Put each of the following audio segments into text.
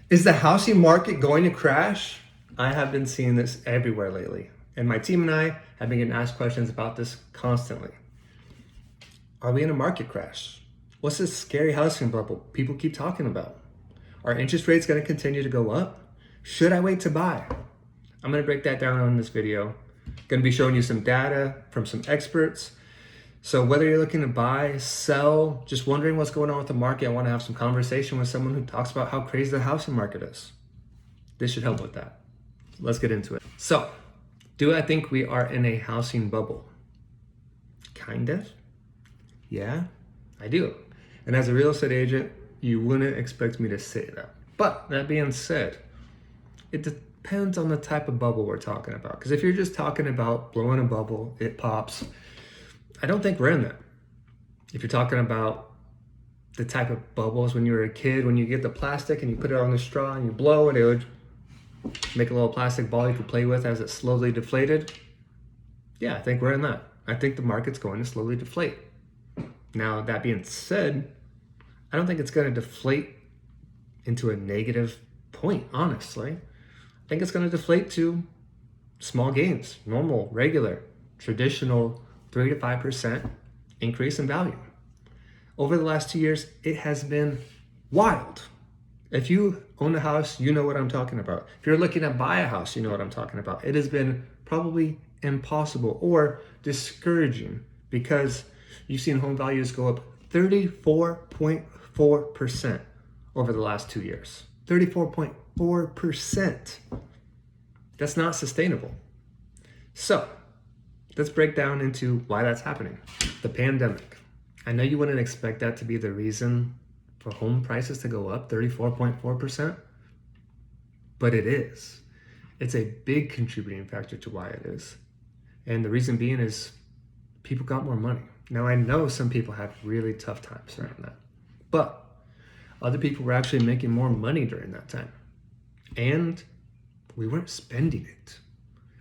Is the housing market going to crash? I have been seeing this everywhere lately, and my team and I have been getting asked questions about this constantly. Are we in a market crash? What's this scary housing bubble people keep talking about? Are interest rates going to continue to go up? Should I wait to buy? I'm going to break that down on this video. Going to be showing you some data from some experts. So whether you're looking to buy, sell, just wondering what's going on with the market, I want to have some conversation with someone who talks about how crazy the housing market is. This should help with that. Let's get into it. So, do I think we are in a housing bubble? Kind of. Yeah, I do. And as a real estate agent, you wouldn't expect me to say that. But that being said, it depends on the type of bubble we're talking about. Because if you're just talking about blowing a bubble, it pops, I don't think we're in that. If you're talking about the type of bubbles when you were a kid, when you get the plastic and you put it on the straw and you blow and it would make a little plastic ball you could play with as it slowly deflated. Yeah, I think we're in that. I think the market's going to slowly deflate. Now, that being said, I don't think it's going to deflate into a negative point, honestly. I think it's going to deflate to small gains, normal, regular, traditional 3 to 5% increase in value. Over the last 2 years, it has been wild. If you own a house, you know what I'm talking about. If you're looking to buy a house, you know what I'm talking about. It has been probably impossible or discouraging because you've seen home values go up 34.4% over the last 2 years. 34.4%. That's not sustainable. So, let's break down into why that's happening. The pandemic. I know you wouldn't expect that to be the reason for home prices to go up 34.4%, but it is. It's a big contributing factor to why it is. And the reason being is people got more money. Now, I know some people had really tough times around that, but other people were actually making more money during that time. And we weren't spending it.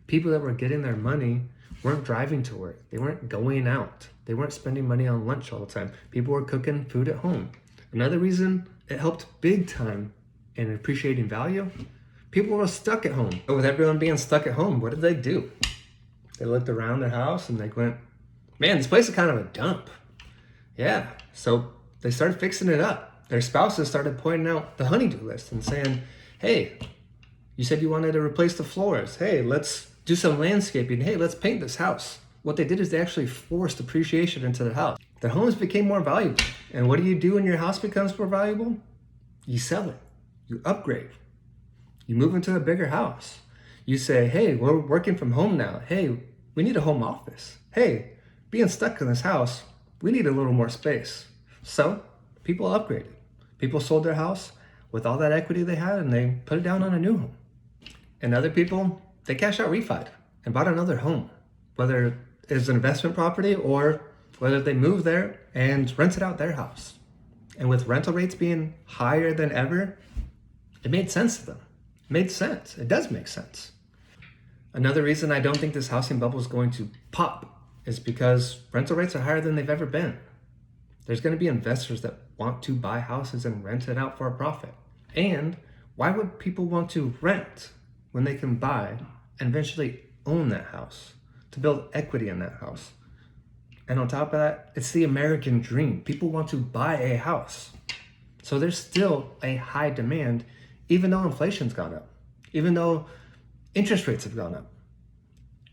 People that were getting their money weren't driving to work. They weren't going out. They weren't spending money on lunch all the time. People were cooking food at home. Another reason it helped big time in appreciating value, people were stuck at home. But with everyone being stuck at home, what did they do? They looked around their house and they went, man, this place is kind of a dump. Yeah, so they started fixing it up. Their spouses started pointing out the honey-do list and saying, hey, you said you wanted to replace the floors. Hey, let's do some landscaping. Hey, let's paint this house. What they did is they actually forced appreciation into the house. Their homes became more valuable. And what do when your house becomes more valuable? You sell it. You upgrade. You move into a bigger house. You say, hey, we're working from home now. Hey, we need a home office. Hey, being stuck in this house, we need a little more space. So people upgraded. People sold their house with all that equity they had and they put it down on a new home. And other people, they cashed out refi'd and bought another home, whether it's an investment property or whether they moved there and rented out their house. And with rental rates being higher than ever, it made sense to them. It made sense. It does make sense. Another reason I don't think this housing bubble is going to pop is because rental rates are higher than they've ever been. There's going to be investors that want to buy houses and rent it out for a profit. And why would people want to rent when they can buy and eventually own that house, to build equity in that house? And on top of that, it's the American dream. People want to buy a house. So there's still a high demand, even though inflation's gone up, even though interest rates have gone up.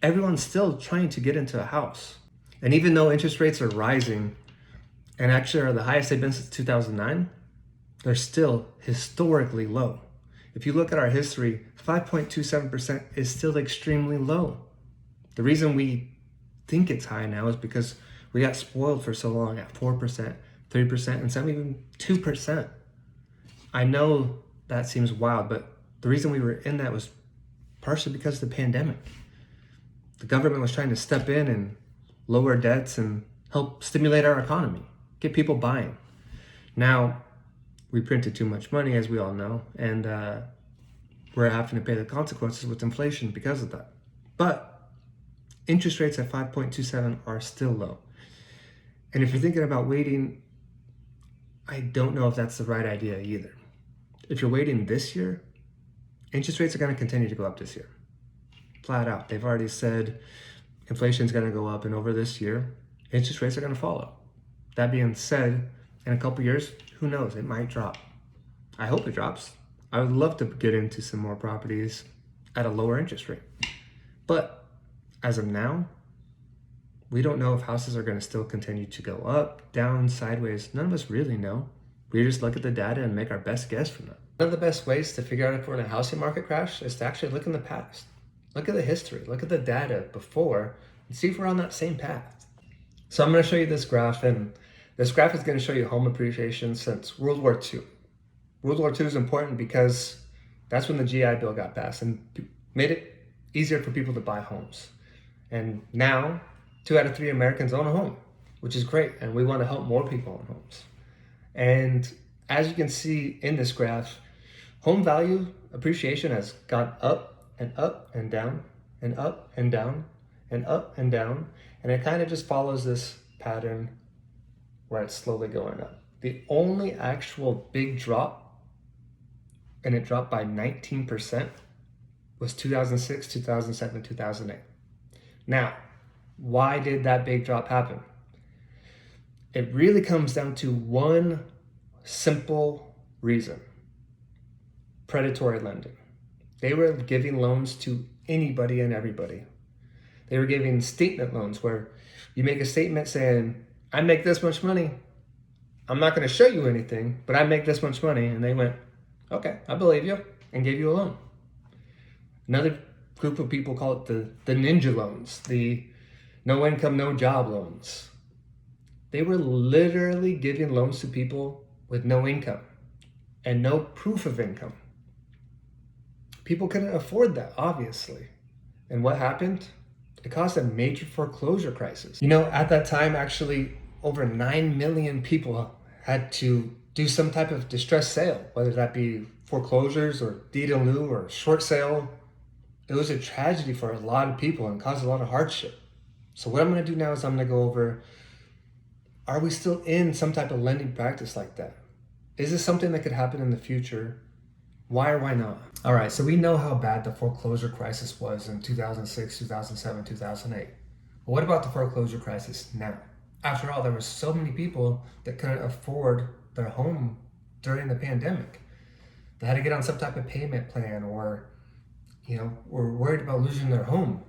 Everyone's still trying to get into a house. And even though interest rates are rising, and actually are the highest they've been since 2009, they're still historically low. If you look at our history, 5.27% is still extremely low. The reason we think it's high now is because we got spoiled for so long at 4%, 3%, and some even 2%. I know that seems wild, but the reason we were in that was partially because of the pandemic. The government was trying to step in and lower debts and help stimulate our economy, get people buying. Now, we printed too much money, as we all know, and we're having to pay the consequences with inflation because of that. But interest rates at 5.27 are still low. And if you're thinking about waiting, I don't know if that's the right idea either. If you're waiting this year, interest rates are going to continue to go up this year. Flat out. They've already said inflation is going to go up, and over this year, interest rates are going to follow. That being said, in a couple years, who knows? It might drop. I hope it drops. I would love to get into some more properties at a lower interest rate. But as of now, we don't know if houses are going to still continue to go up, down, sideways. None of us really know. We just look at the data and make our best guess from that. One of the best ways to figure out if we're in a housing market crash is to actually look in the past. Look at the history, look at the data before, and see if we're on that same path. So I'm going to show you this graph, and this graph is going to show you home appreciation since World War II. World War II is important because that's when the GI Bill got passed and made it easier for people to buy homes. And now, 2 out of 3 Americans own a home, which is great, and we want to help more people own homes. And as you can see in this graph, home value appreciation has gone up and up and down and up and down and up and down, and it kind of just follows this pattern where it's slowly going up. The only actual big drop, and it dropped by 19%, was 2006, 2007, 2008. Now, why did that big drop happen? It really comes down to one simple reason: predatory lending. They were giving loans to anybody and everybody. They were giving statement loans where you make a statement saying, I make this much money. I'm not going to show you anything, but I make this much money. And they went, okay, I believe you, and gave you a loan. Another group of people call it the ninja loans, the no income, no job loans. They were literally giving loans to people with no income and no proof of income. People couldn't afford that, obviously. And what happened? It caused a major foreclosure crisis. You know, at that time, actually, over 9 million people had to do some type of distress sale, whether that be foreclosures or deed in lieu or short sale. It was a tragedy for a lot of people and caused a lot of hardship. So what I'm going to do now is I'm going to go over, are we still in some type of lending practice like that? Is this something that could happen in the future? Why or why not? All right, so we know how bad the foreclosure crisis was in 2006, 2007, 2008. But what about the foreclosure crisis now? After all, there were so many people that couldn't afford their home during the pandemic. They had to get on some type of payment plan, or, were worried about losing their home.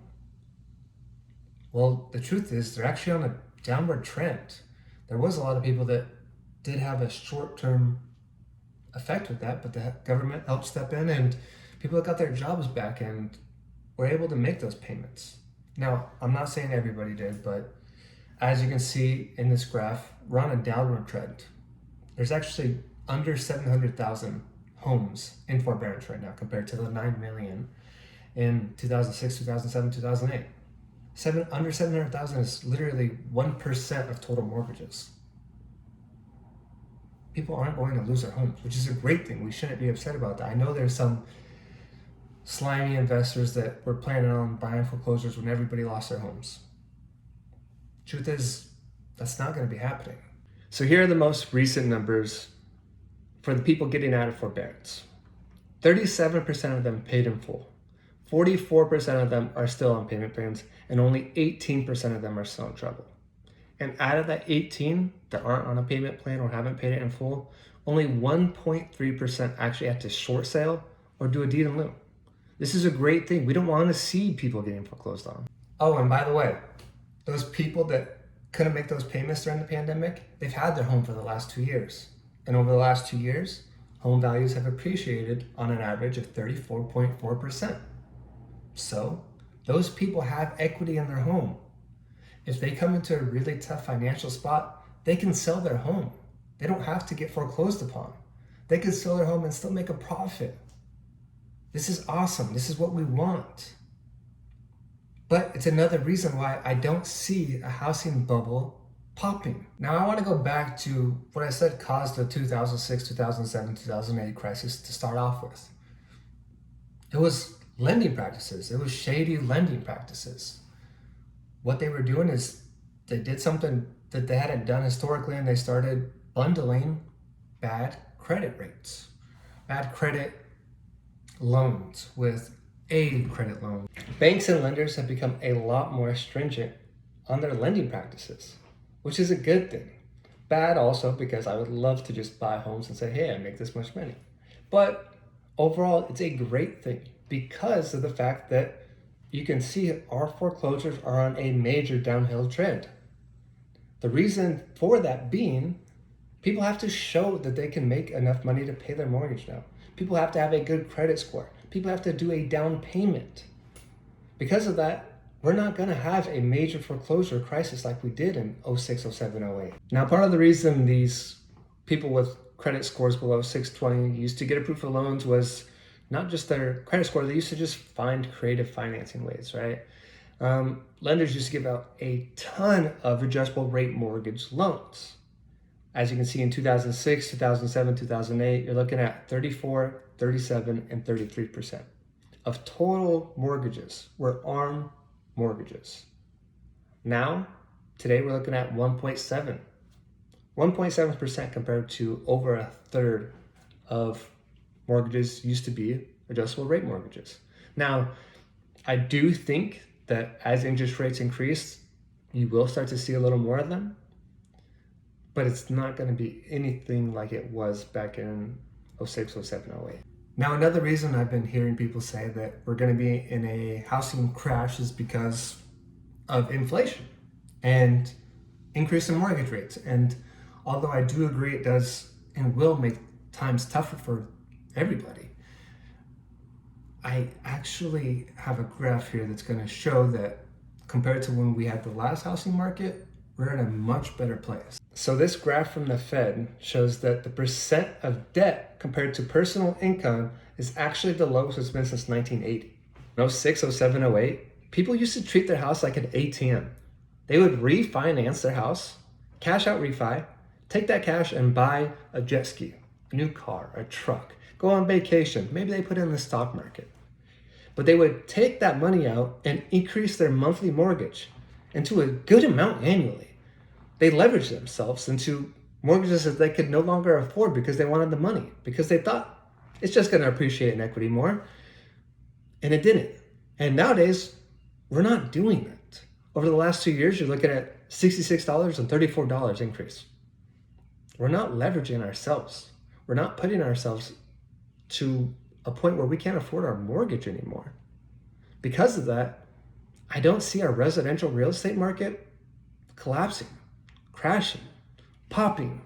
Well, the truth is they're actually on a downward trend. There was a lot of people that did have a short-term effect with that, but the government helped step in, and people that got their jobs back and were able to make those payments. Now, I'm not saying everybody did, but as you can see in this graph, we're on a downward trend. There's actually under 700,000 homes in forbearance right now compared to the 9 million in 2006, 2007, 2008. Under 700,000 is literally 1% of total mortgages. People aren't going to lose their homes, which is a great thing. We shouldn't be upset about that. I know there's some slimy investors that were planning on buying foreclosures when everybody lost their homes. Truth is, that's not going to be happening. So here are the most recent numbers for the people getting out of forbearance. 37% of them paid in full. 44% of them are still on payment plans, and only 18% of them are still in trouble. And out of that 18 that aren't on a payment plan or haven't paid it in full, only 1.3% actually had to short sale or do a deed in lieu. This is a great thing. We don't want to see people getting foreclosed on. Oh, and by the way, those people that couldn't make those payments during the pandemic, they've had their home for the last 2 years. And over the last 2 years, home values have appreciated on an average of 34.4%. So those people have equity in their home. If they come into a really tough financial spot, they can sell their home. They don't have to get foreclosed upon. They can sell their home and still make a profit. This is awesome. This is what we want. But it's another reason why I don't see a housing bubble popping. Now, I want to go back to what I said caused the 2006, 2007, 2008 crisis to start off with. It was lending practices. It was shady lending practices. What they were doing is they did something that they hadn't done historically, and they started bundling bad credit rates. bad credit loans with a credit loan. Banks and lenders have become a lot more stringent on their lending practices, which is a good thing. Bad also because I would love to just buy homes and say, hey, I make this much money. But overall, it's a great thing because of the fact that you can see our foreclosures are on a major downhill trend. The reason for that being, people have to show that they can make enough money to pay their mortgage now. People have to have a good credit score. People have to do a down payment. Because of that, we're not going to have a major foreclosure crisis like we did in 06, 07, 08. Now, part of the reason these people with credit scores below 620 used to get approved for loans was not just their credit score, they used to just find creative financing ways, right? Lenders used to give out a ton of adjustable rate mortgage loans. As you can see in 2006, 2007, 2008, you're looking at 34, 37, and 33% of total mortgages were ARM mortgages. Now, today we're looking at 1.7% compared to over a third of mortgages used to be adjustable rate mortgages. Now, I do think that as interest rates increase, you will start to see a little more of them, but it's not going to be anything like it was back in 06, 07, 08. Now, another reason I've been hearing people say that we're going to be in a housing crash is because of inflation and increase in mortgage rates. And although I do agree it does and will make times tougher for everybody, I actually have a graph here that's going to show that compared to when we had the last housing market, we're in a much better place. So this graph from the Fed shows that the percent of debt compared to personal income is actually the lowest it's been since 1980. In 06, 07, 08, people used to treat their house like an ATM. They would refinance their house, cash out refi, take that cash and buy a jet ski, a new car, a truck, go on vacation. Maybe they put it in the stock market. But they would take that money out and increase their monthly mortgage into a good amount annually. They leveraged themselves into mortgages that they could no longer afford because they wanted the money, because they thought it's just going to appreciate in equity more. And it didn't. And nowadays, we're not doing that. Over the last 2 years, you're looking at $66 and $34 increase. We're not leveraging ourselves. We're not putting ourselves to a point where we can't afford our mortgage anymore. Because of that, I don't see our residential real estate market collapsing, crashing, popping.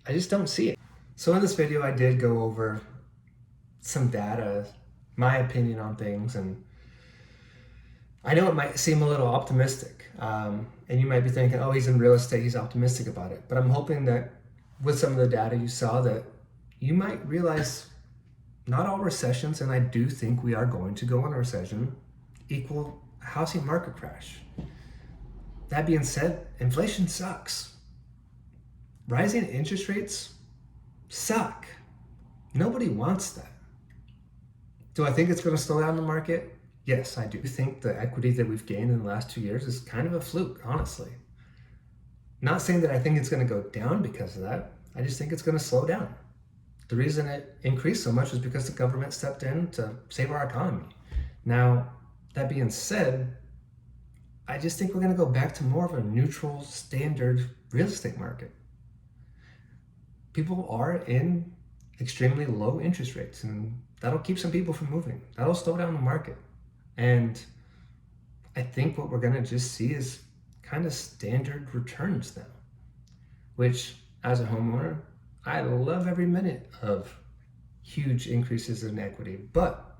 I just don't see it. So in this video, I did go over some data, my opinion on things, and I know it might seem a little optimistic, and you might be thinking, oh, he's in real estate, he's optimistic about it. But I'm hoping that with some of the data you saw that you might realize not all recessions, and I do think we are going to go in a recession, equal a housing market crash. That being said, inflation sucks. Rising interest rates suck. Nobody wants that. Do I think it's going to slow down the market? Yes, I do think the equity that we've gained in the last 2 years is kind of a fluke, honestly. Not saying that I think it's going to go down because of that. I just think it's going to slow down. The reason it increased so much is because the government stepped in to save our economy. Now, that being said, I just think we're going to go back to more of a neutral, standard real estate market. People are in extremely low interest rates, and that'll keep some people from moving. That'll slow down the market. And I think what we're going to just see is kind of standard returns now, which as a homeowner, I love every minute of huge increases in equity, but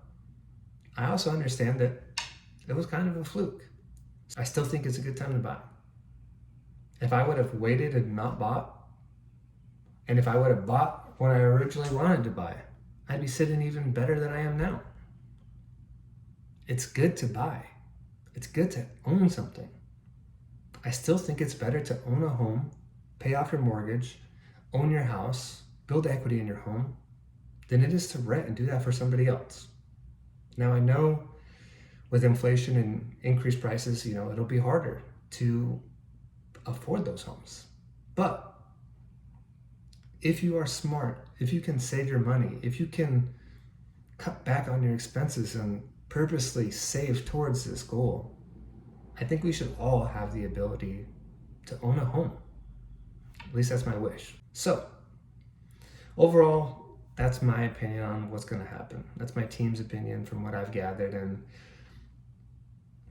I also understand that it was kind of a fluke. I still think it's a good time to buy. If I would have waited and not bought, and if I would have bought when I originally wanted to buy, I'd be sitting even better than I am now. It's good to buy. It's good to own something. I still think it's better to own a home, pay off your mortgage, own your house, build equity in your home, than it is to rent and do that for somebody else. Now, I know with inflation and increased prices, it'll be harder to afford those homes. But if you are smart, if you can save your money, if you can cut back on your expenses and purposely save towards this goal, I think we should all have the ability to own a home. At least that's my wish. So, overall, that's my opinion on what's going to happen. That's my team's opinion from what I've gathered, and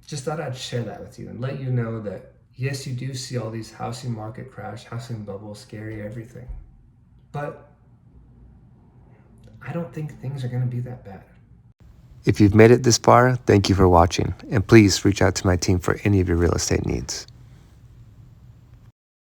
just thought I'd share that with you and let you know that yes, you do see all these housing market crash, housing bubble, scary, everything. But I don't think things are going to be that bad. If you've made it this far, thank you for watching, and please reach out to my team for any of your real estate needs.